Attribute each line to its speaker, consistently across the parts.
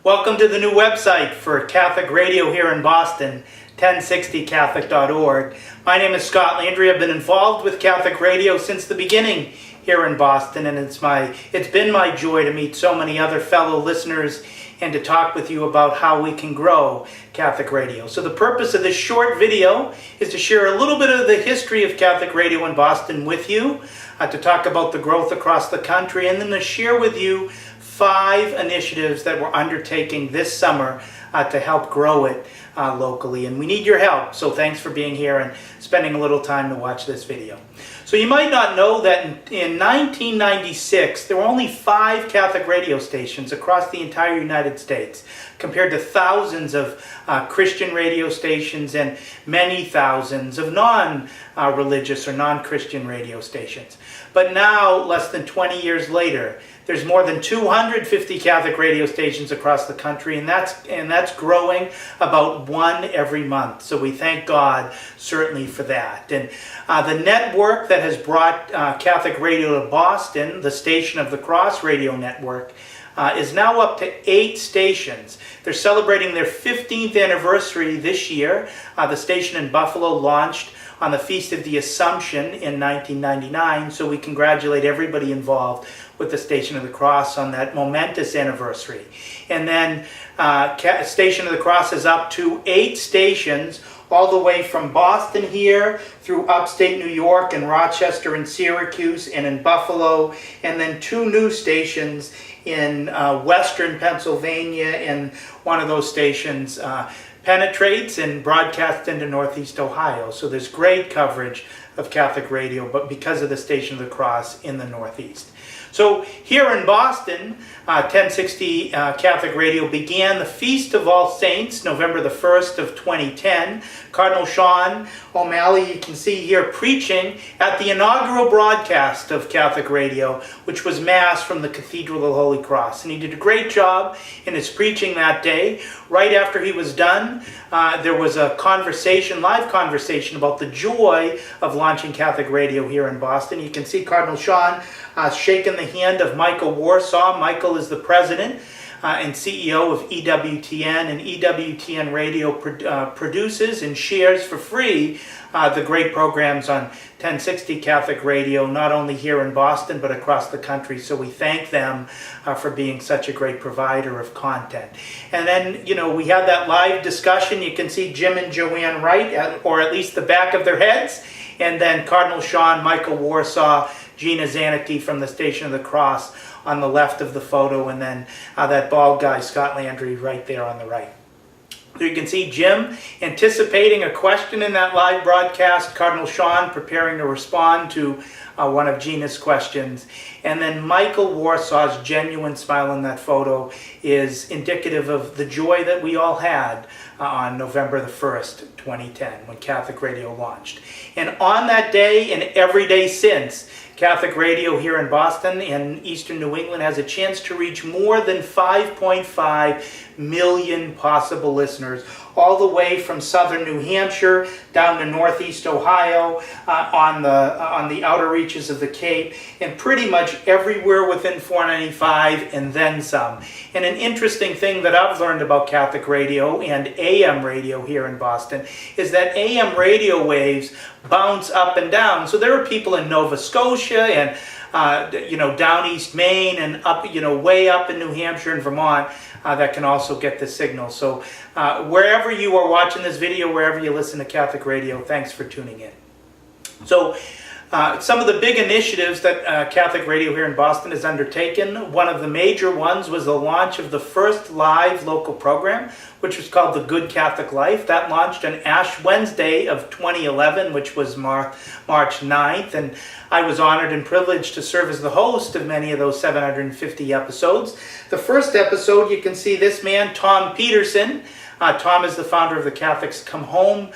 Speaker 1: Welcome to the new website for Catholic Radio here in Boston, 1060catholic.org. My name is Scott Landry. I've been involved with Catholic Radio since the beginning here in Boston, and it's been my joy to meet so many other fellow listeners and to talk with you about how we can grow Catholic Radio. So the purpose of this short video is to share a little bit of the history of Catholic Radio in Boston with you, to talk about the growth across the country, and then to share with you 5 initiatives that we're undertaking this summer to help grow it locally. And we need your help, so thanks for being here and spending a little time to watch this video. So you might not know that in 1996, there were only 5 Catholic radio stations across the entire United States, compared to thousands of Christian radio stations and many thousands of non-religious or non-Christian radio stations. But now, less than 20 years later, there's more than 250 Catholic radio stations across the country, and that's growing about 1 every month. So we thank God certainly for that. And the network that has brought Catholic Radio to Boston, the Station of the Cross Radio Network, is now up to 8 stations. They're celebrating their 15th anniversary this year. The station in Buffalo launched on the Feast of the Assumption in 1999, so we congratulate everybody involved with the Station of the Cross on that momentous anniversary. And then Station of the Cross is up to 8 stations, all the way from Boston here through upstate New York and Rochester and Syracuse and in Buffalo, and then 2 new stations in western Pennsylvania, and one of those stations penetrates and broadcasts into Northeast Ohio. So there's great coverage of Catholic Radio, but because of the Station of the Cross in the Northeast. So here in Boston, 1060 Catholic Radio began the Feast of All Saints, November the 1st of 2010. Cardinal Sean O'Malley, you can see here, preaching at the inaugural broadcast of Catholic Radio, which was Mass from the Cathedral of the Holy Cross. And he did a great job in his preaching that day. Right after he was done, there was a live conversation about the joy of launching Catholic Radio here in Boston. You can see Cardinal Sean shaking the hand of Michael Warsaw. Michael is the president and CEO of EWTN, and EWTN Radio produces and shares for free the great programs on 1060 Catholic Radio, not only here in Boston, but across the country. So we thank them for being such a great provider of content. And then, we had that live discussion. You can see Jim and Joanne Wright, or at least the back of their heads, and then Cardinal Sean, Michael Warsaw, Gina Zanicki from the Station of the Cross on the left of the photo, and then that bald guy, Scott Landry, right there on the right. So you can see Jim anticipating a question in that live broadcast, Cardinal Sean preparing to respond to one of Gina's questions, and then Michael Warsaw's genuine smile in that photo is indicative of the joy that we all had on November the 1st, 2010, when Catholic Radio launched. And on that day and every day since, Catholic Radio here in Boston and Eastern New England has a chance to reach more than 5.5 million possible listeners, all the way from southern New Hampshire down to Northeast Ohio, on the outer reaches of the Cape, and pretty much everywhere within 495 and then some. And an interesting thing that I've learned about Catholic Radio and AM radio here in Boston is that AM radio waves bounce up and down. So there are people in Nova Scotia and down East Maine and up, way up in New Hampshire and Vermont that can also get the signal. So wherever you are watching this video, wherever you listen to Catholic Radio, thanks for tuning in. So some of the big initiatives that Catholic Radio here in Boston has undertaken, one of the major ones was the launch of the first live local program, which was called The Good Catholic Life. That launched on Ash Wednesday of 2011, which was March 9th, and I was honored and privileged to serve as the host of many of those 750 episodes. The first episode, you can see this man, Tom Peterson. Tom is the founder of the Catholics Come Home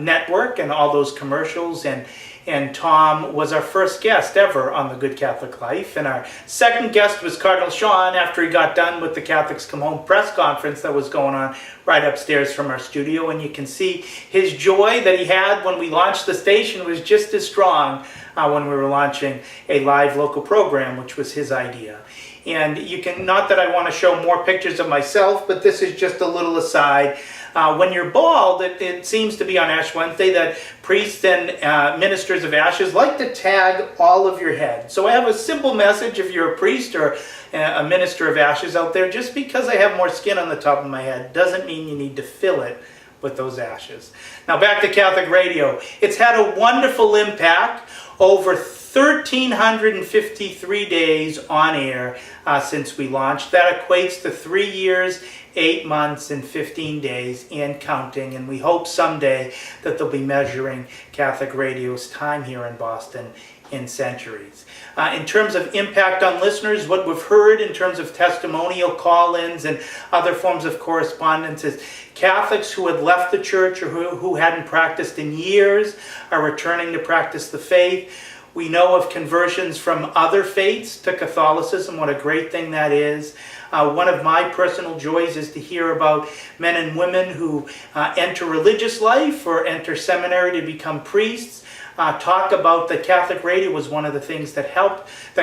Speaker 1: network and all those commercials, and Tom was our first guest ever on The Good Catholic Life. And our second guest was Cardinal Sean after he got done with the Catholics Come Home press conference that was going on right upstairs from our studio. And you can see his joy that he had when we launched the station was just as strong when we were launching a live local program, which was his idea. And you can, not that I want to show more pictures of myself, but this is just a little aside. When you're bald, it seems to be on Ash Wednesday that priests and ministers of ashes like to tag all of your head. So I have a simple message if you're a priest or a minister of ashes out there. Just because I have more skin on the top of my head doesn't mean you need to fill it with those ashes. Now back to Catholic Radio. It's had a wonderful impact. Over 1,353 days on air since we launched. That equates to 3 years, 8 months, and 15 days and counting. And we hope someday that they'll be measuring Catholic Radio's time here in Boston in centuries. In terms of impact on listeners, what we've heard in terms of testimonial call-ins and other forms of correspondence is Catholics who had left the church or who hadn't practiced in years are returning to practice the faith. We know of conversions from other faiths to Catholicism. What a great thing that is. One of my personal joys is to hear about men and women who enter religious life or enter seminary to become priests. Talk about that Catholic Radio was one of the things that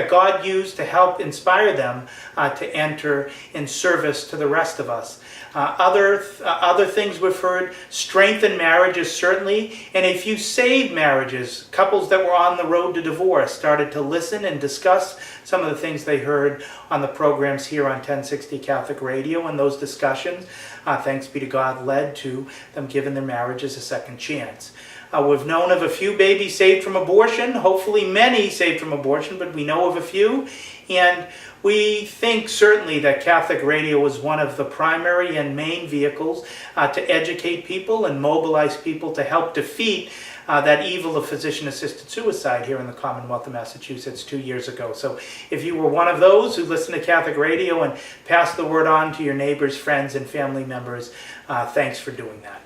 Speaker 1: God used to help inspire them to enter in service to the rest of us. Other things we've heard, strengthen marriages certainly, and a few saved marriages. Couples that were on the road to divorce started to listen and discuss some of the things they heard on the programs here on 1060 Catholic Radio, and those discussions, thanks be to God, led to them giving their marriages a second chance. We've known of a few babies saved from abortion, hopefully many saved from abortion, but we know of a few. And we think certainly that Catholic Radio was one of the primary and main vehicles to educate people and mobilize people to help defeat that evil of physician-assisted suicide here in the Commonwealth of Massachusetts 2 years ago. So if you were one of those who listened to Catholic Radio and passed the word on to your neighbors, friends, and family members, thanks for doing that.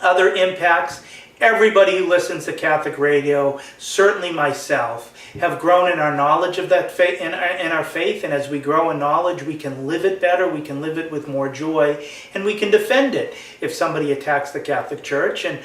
Speaker 1: Other impacts. Everybody who listens to Catholic Radio, certainly myself, have grown in our knowledge of that faith, in our faith, and as we grow in knowledge, we can live it better, we can live it with more joy, and we can defend it if somebody attacks the Catholic Church. And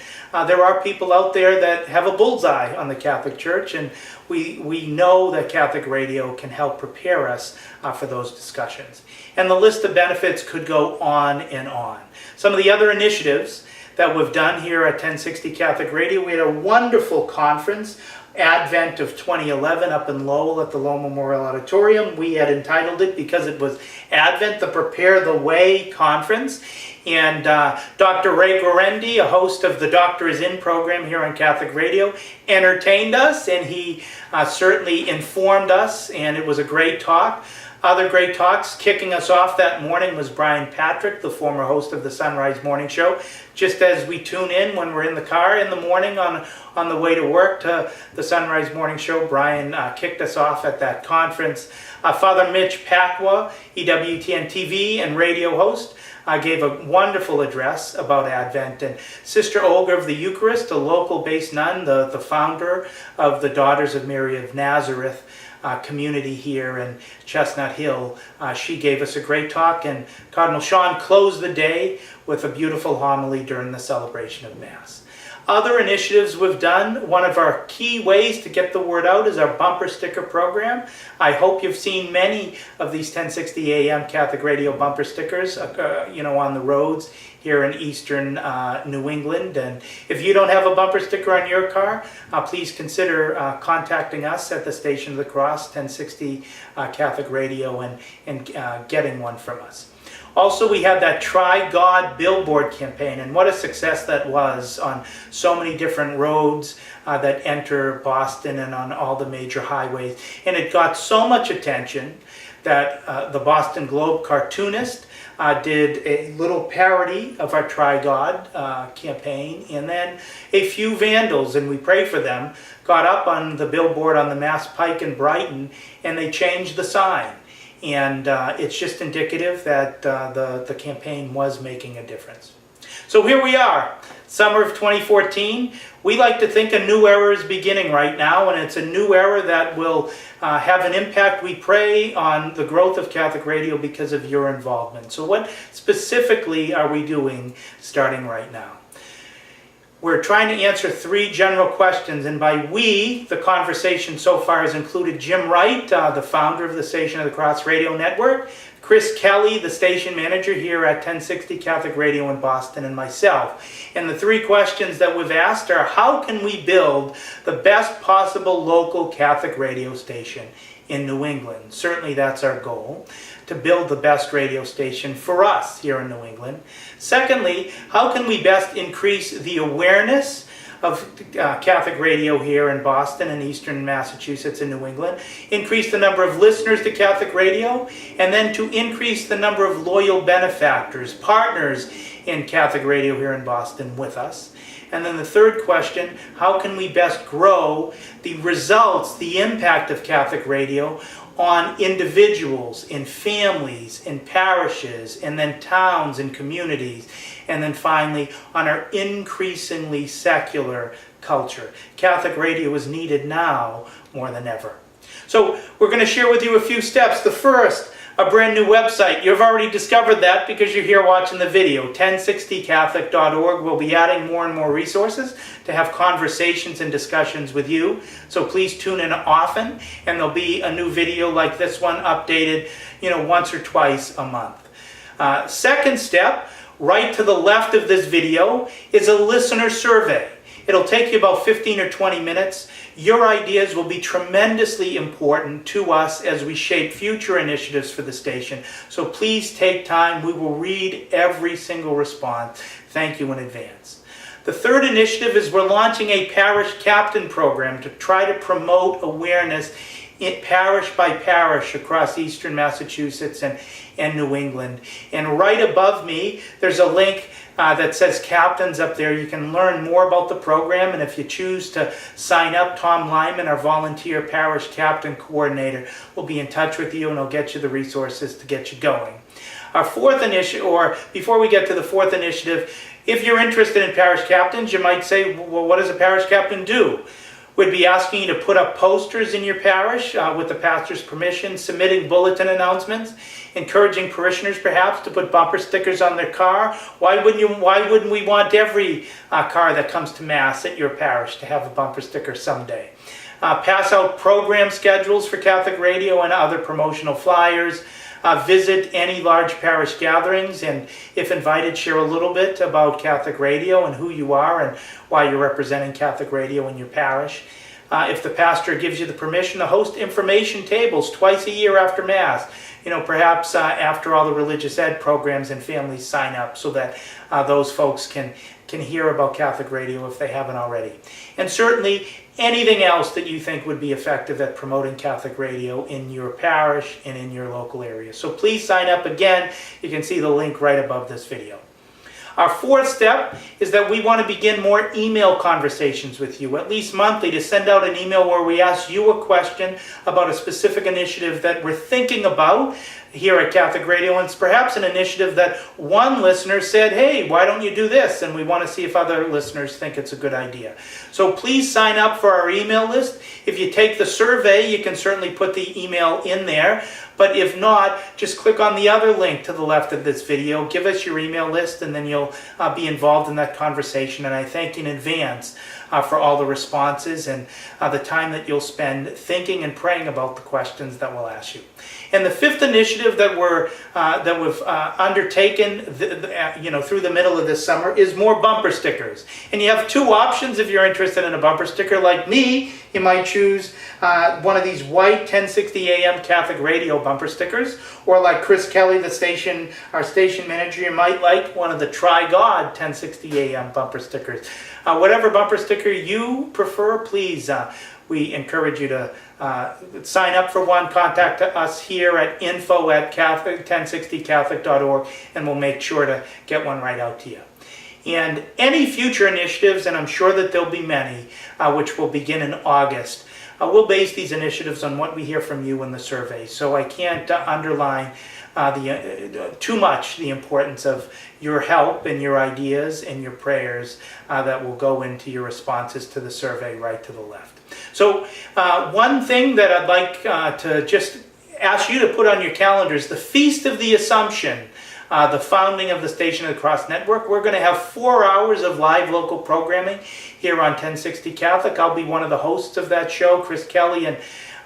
Speaker 1: there are people out there that have a bullseye on the Catholic Church, and we know that Catholic Radio can help prepare us for those discussions. And the list of benefits could go on and on. Some of the other initiatives that we've done here at 1060 Catholic Radio. We had a wonderful conference, Advent of 2011, up in Lowell at the Lowell Memorial Auditorium. We had entitled it, because it was Advent, the Prepare the Way Conference. And Dr. Ray Guarendi, a host of the Doctor is In program here on Catholic Radio, entertained us, and he certainly informed us, and it was a great talk. Other great talks. Kicking us off that morning was Brian Patrick, the former host of the Sunrise Morning Show. Just as we tune in when we're in the car in the morning on the way to work to the Sunrise Morning Show, Brian kicked us off at that conference. Father Mitch Pacwa, EWTN TV and radio host, gave a wonderful address about Advent. And Sister Olga of the Eucharist, a local-based nun, the founder of the Daughters of Mary of Nazareth, community here in Chestnut Hill. She gave us a great talk, and Cardinal Sean closed the day with a beautiful homily during the celebration of Mass. Other initiatives we've done, one of our key ways to get the word out is our bumper sticker program. I hope you've seen many of these 1060 AM Catholic Radio bumper stickers on the roads here in eastern New England. And if you don't have a bumper sticker on your car, please consider contacting us at the Station of the Cross, 1060 Catholic Radio, and getting one from us. Also, we had that Try God billboard campaign, and what a success that was on so many different roads that enter Boston and on all the major highways. And it got so much attention that the Boston Globe cartoonist did a little parody of our Try God campaign, and then a few vandals, and we pray for them, got up on the billboard on the Mass Pike in Brighton, and they changed the sign. And it's just indicative that the campaign was making a difference. So here we are, summer of 2014. We like to think a new era is beginning right now, and it's a new era that will have an impact, we pray, on the growth of Catholic Radio because of your involvement. So what specifically are we doing starting right now? We're trying to answer 3 general questions, and by we, the conversation so far has included Jim Wright, the founder of the station of the Cross Radio Network, Chris Kelly, the station manager here at 1060 Catholic Radio in Boston, and myself. And the 3 questions that we've asked are, how can we build the best possible local Catholic radio station in New England? Certainly that's our goal, to build the best radio station for us here in New England. Secondly, how can we best increase the awareness of Catholic radio here in Boston and Eastern Massachusetts and New England, increase the number of listeners to Catholic radio, and then to increase the number of loyal benefactors, partners in Catholic radio here in Boston with us. And then the third question, how can we best grow the results, the impact of Catholic radio on individuals, in families, in parishes, and then towns and communities, and then finally on our increasingly secular culture. Catholic radio is needed now more than ever. So we're going to share with you a few steps. The first, a brand new website. You've already discovered that because you're here watching the video. 1060catholic.org. We'll be adding more and more resources to have conversations and discussions with you. So please tune in often, and there'll be a new video like this one updated, once or twice a month. Second step, right to the left of this video, is a listener survey. It'll take you about 15 or 20 minutes. Your ideas will be tremendously important to us as we shape future initiatives for the station. So please take time. We will read every single response. Thank you in advance. The third initiative is we're launching a parish captain program to try to promote awareness parish by parish across Eastern Massachusetts and New England. And right above me, there's a link that says Captains up there. You can learn more about the program, and if you choose to sign up, Tom Lyman, our volunteer parish captain coordinator, will be in touch with you and he'll get you the resources to get you going. Our fourth initiative, or before we get to the fourth initiative, if you're interested in parish captains, you might say, well, what does a parish captain do? We'd be asking you to put up posters in your parish with the pastor's permission, submitting bulletin announcements, encouraging parishioners perhaps to put bumper stickers on their car. Why wouldn't we want every car that comes to Mass at your parish to have a bumper sticker someday? Pass out program schedules for Catholic radio and other promotional flyers. Visit any large parish gatherings, and if invited, share a little bit about Catholic radio and who you are and why you're representing Catholic radio in your parish. If the pastor gives you the permission to host information tables twice a year after Mass, perhaps after all the religious ed programs and families sign up so that those folks can hear about Catholic radio if they haven't already. And certainly anything else that you think would be effective at promoting Catholic radio in your parish and in your local area. So please sign up. Again, you can see the link right above this video. Our fourth step is that we want to begin more email conversations with you, at least monthly, to send out an email where we ask you a question about a specific initiative that we're thinking about here at Catholic Radio. And it's perhaps an initiative that one listener said, hey, why don't you do this? And we want to see if other listeners think it's a good idea. So please sign up for our email list. If you take the survey, you can certainly put the email in there. But if not, just click on the other link to the left of this video. Give us your email list, and then you'll be involved in that conversation. And I thank you in advance for all the responses and the time that you'll spend thinking and praying about the questions that we'll ask you. And the fifth initiative that we've undertaken, through the middle of this summer is more bumper stickers. And you have two options if you're interested in a bumper sticker. Like me, you might choose one of these white 1060 AM Catholic Radio bumper stickers, or like Chris Kelly, our station manager, you might like one of the Try God 1060 AM bumper stickers. Whatever bumper sticker you prefer, please, we encourage you to sign up for one. Contact us here at info@1060catholic.org, and we'll make sure to get one right out to you. And any future initiatives, and I'm sure that there'll be many, which will begin in August, we'll base these initiatives on what we hear from you in the survey. So I can't underline too much the importance of your help and your ideas and your prayers that will go into your responses to the survey right to the left. So one thing that I'd like to just ask you to put on your calendars, the Feast of the Assumption the founding of the Station of the Cross Network. We're going to have 4 hours of live local programming here on 1060 Catholic. I'll be one of the hosts of that show. Chris Kelly and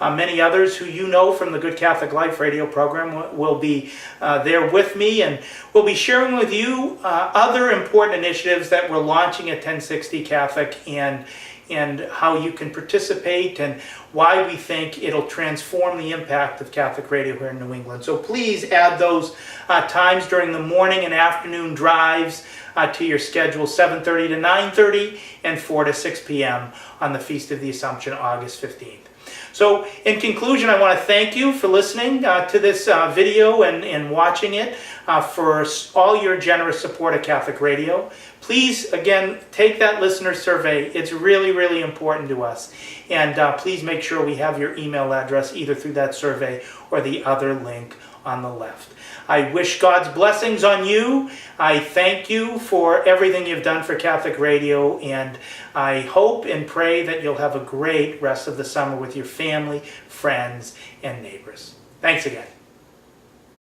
Speaker 1: many others who you know from the Good Catholic Life radio program will be there with me, and we'll be sharing with you other important initiatives that we're launching at 1060 Catholic, and how you can participate and why we think it'll transform the impact of Catholic radio here in New England. So please add those times during the morning and afternoon drives to your schedule, 7:30 to 9:30 and 4 to 6 p.m. on the Feast of the Assumption, August 15th. So in conclusion, I want to thank you for listening to this video and watching it, for all your generous support of Catholic Radio. Please, again, take that listener survey. It's really, really important to us. And please make sure we have your email address either through that survey or the other link on the left. I wish God's blessings on you. I thank you for everything you've done for Catholic Radio, and I hope and pray that you'll have a great rest of the summer with your family, friends, and neighbors. Thanks again.